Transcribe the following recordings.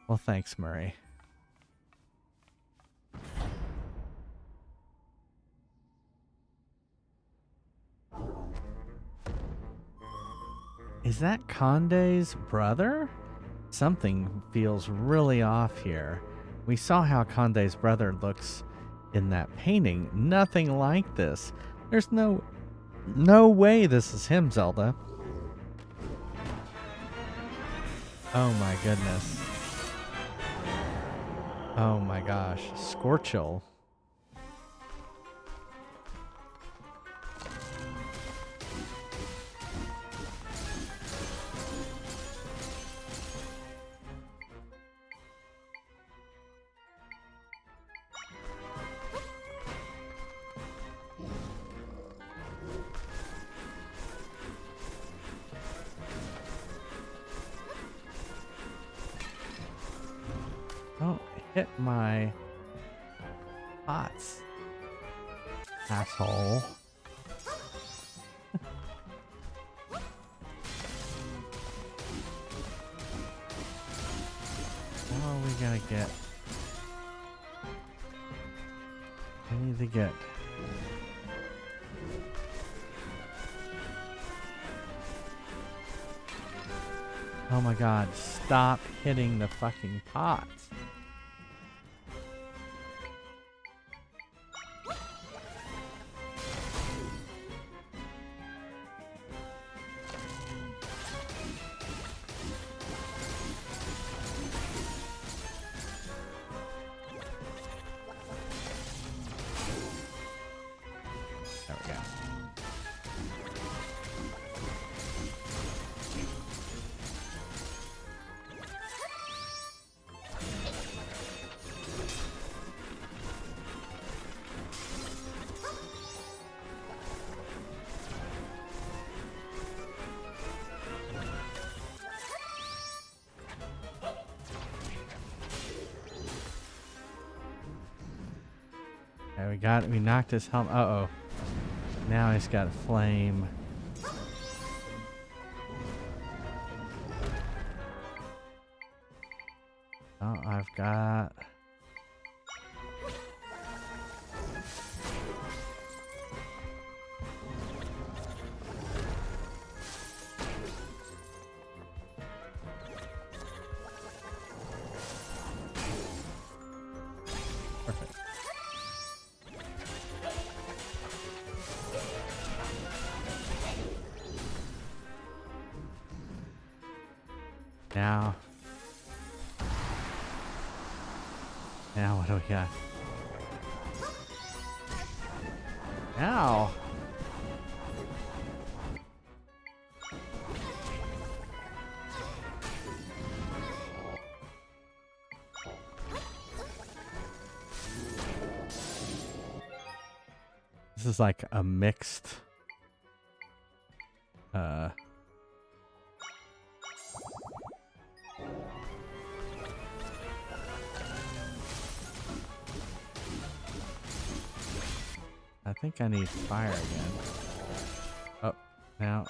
Well, thanks, Murray. Is that Conde's brother? Something feels really off here. We saw how Conde's brother looks in that painting. Nothing like this. There's no way this is him, Zelda. Oh my goodness. Oh my gosh. Skorchill. Don't hit my pots, asshole. Oh, we gotta get. I need to get. Oh my god, stop hitting the fucking pots. There we go. Okay, we got it. We knocked his helmet. Uh-oh. Now he's got a flame. Oh, I've got... Perfect. Now what do we got? Ow! This is like a mixed I think I need fire again. Oh, now.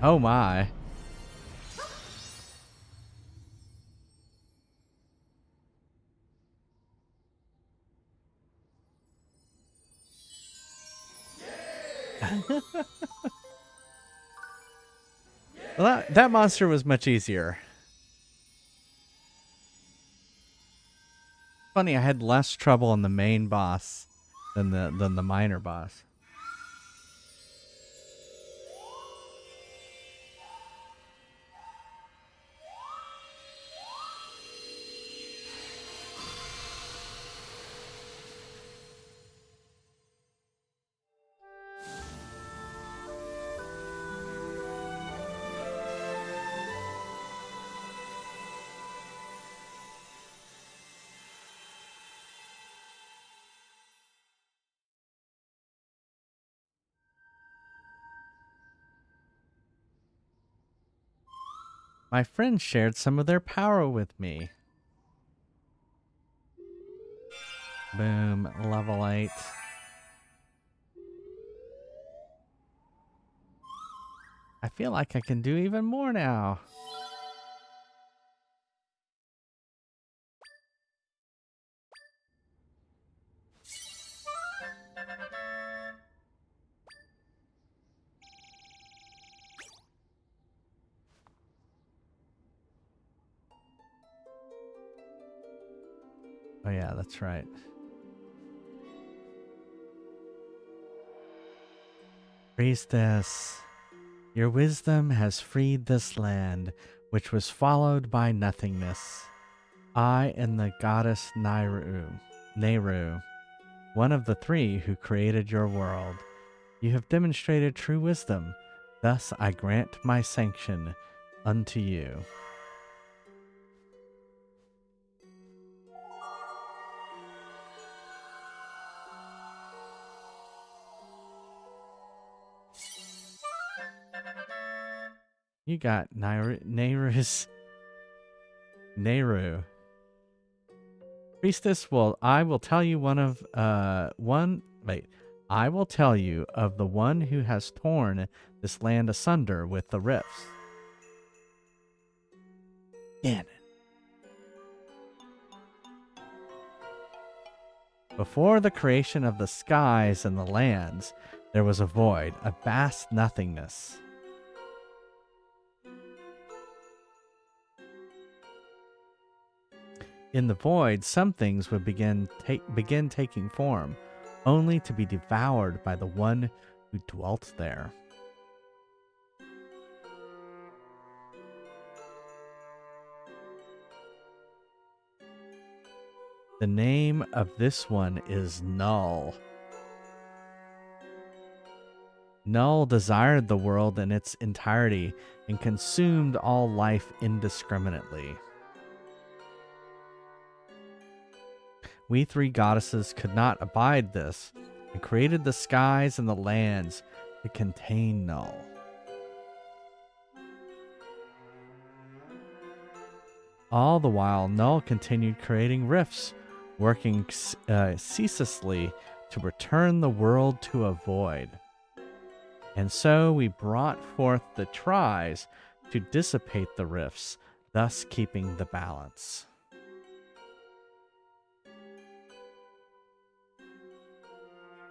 Oh my. Well, that monster was much easier. Funny, I had less trouble on the main boss than the minor boss. My friends shared some of their power with me. Boom, level 8. I feel like I can do even more now. Oh yeah, that's right. Priestess, your wisdom has freed this land, which was followed by nothingness. I am the goddess Nayru, one of the three who created your world. You have demonstrated true wisdom, thus I grant my sanction unto you. You got Nayru. Priestess, I will tell you I will tell you of the one who has torn this land asunder with the rifts. Ganon. Before the creation of the skies and the lands, there was a void, a vast nothingness. In the void, some things would begin taking form, only to be devoured by the one who dwelt there. The name of this one is Null. Null desired the world in its entirety and consumed all life indiscriminately. We three goddesses could not abide this and created the skies and the lands to contain Null. All the while, Null continued creating rifts, working ceaselessly to return the world to a void. And so we brought forth the tries to dissipate the rifts, thus keeping the balance.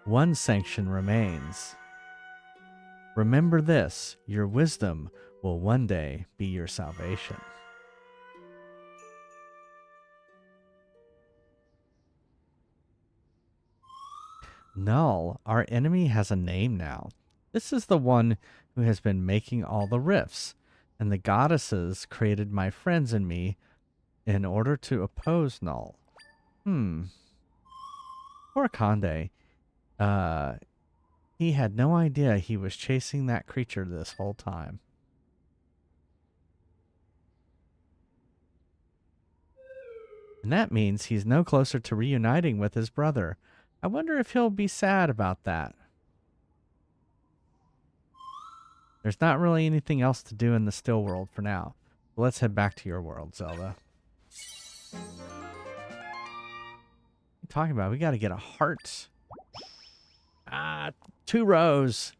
One sanction remains. Remember this, your wisdom will one day be your salvation. Null, our enemy, has a name now. This is the one who has been making all the rifts, and the goddesses created my friends and me in order to oppose Null. Poor Conde. He had no idea he was chasing that creature this whole time. And that means he's no closer to reuniting with his brother. I wonder if he'll be sad about that. There's not really anything else to do in the still world for now. So let's head back to your world, Zelda. What are you talking about? We got to get a heart. 2 rows.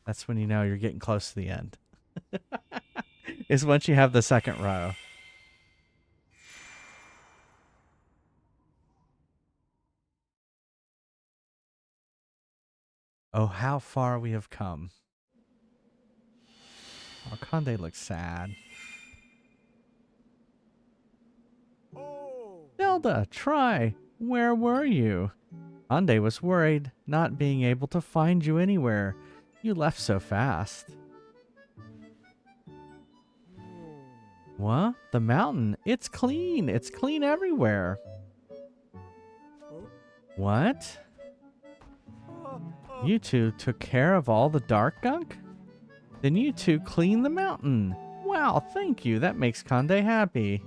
That's when you know you're getting close to the end. Is once you have the second row. Oh, how far we have come. Oh, Conde looks sad. Zelda, try. Where were you? Conde was worried, not being able to find you anywhere. You left so fast. What? The mountain? It's clean. It's clean everywhere. What? You two took care of all the dark gunk? Then you two clean the mountain. Wow, thank you. That makes Conde happy.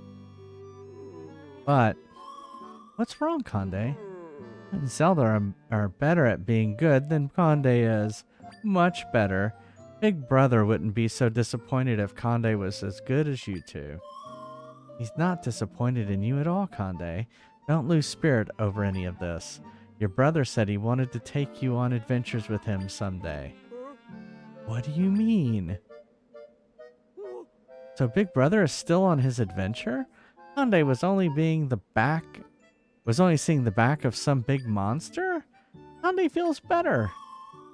But what's wrong, Conde? And Zelda are better at being good than Conde is. Much better. Big brother wouldn't be so disappointed if Conde was as good as you two. He's not disappointed in you at all, Conde. Don't lose spirit over any of this. Your brother said he wanted to take you on adventures with him someday. What do you mean? So Big Brother is still on his adventure? Conde was only seeing the back of some big monster? Conde feels better.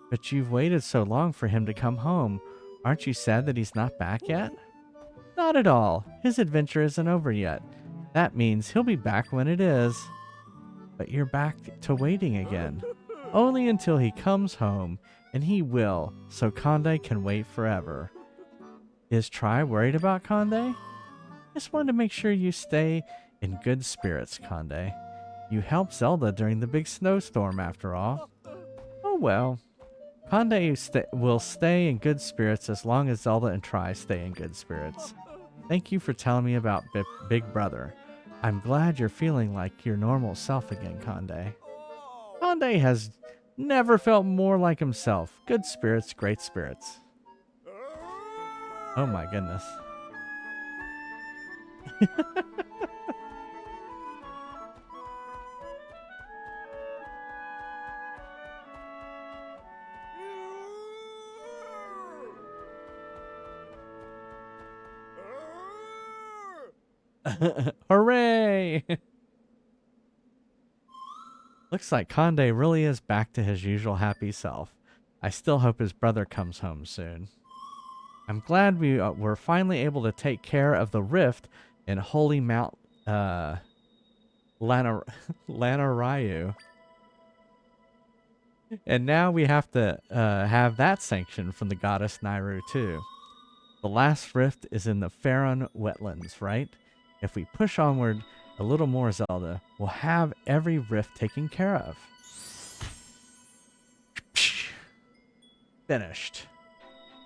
But you've waited so long for him to come home. Aren't you sad that he's not back yet? Not at all. His adventure isn't over yet. That means he'll be back when it is. But you're back to waiting again. Only until he comes home, and he will, so Conde can wait forever. Is Tri worried about Conde? Just wanted to make sure you stay in good spirits, Conde. You helped Zelda during the big snowstorm, after all. Oh well. Conde will stay in good spirits as long as Zelda and Tri stay in good spirits. Thank you for telling me about Big Brother. I'm glad you're feeling like your normal self again, Conde. Conde has never felt more like himself. Good spirits, great spirits. Oh my goodness. Hooray! Looks like Conde really is back to his usual happy self. I still hope his brother comes home soon. I'm glad we were finally able to take care of the rift in Holy Mount Lanayru. And now we have to have that sanctioned from the goddess Nayru too. The last rift is in the Faron wetlands, right? If we push onward a little more, Zelda, we'll have every rift taken care of. Finished.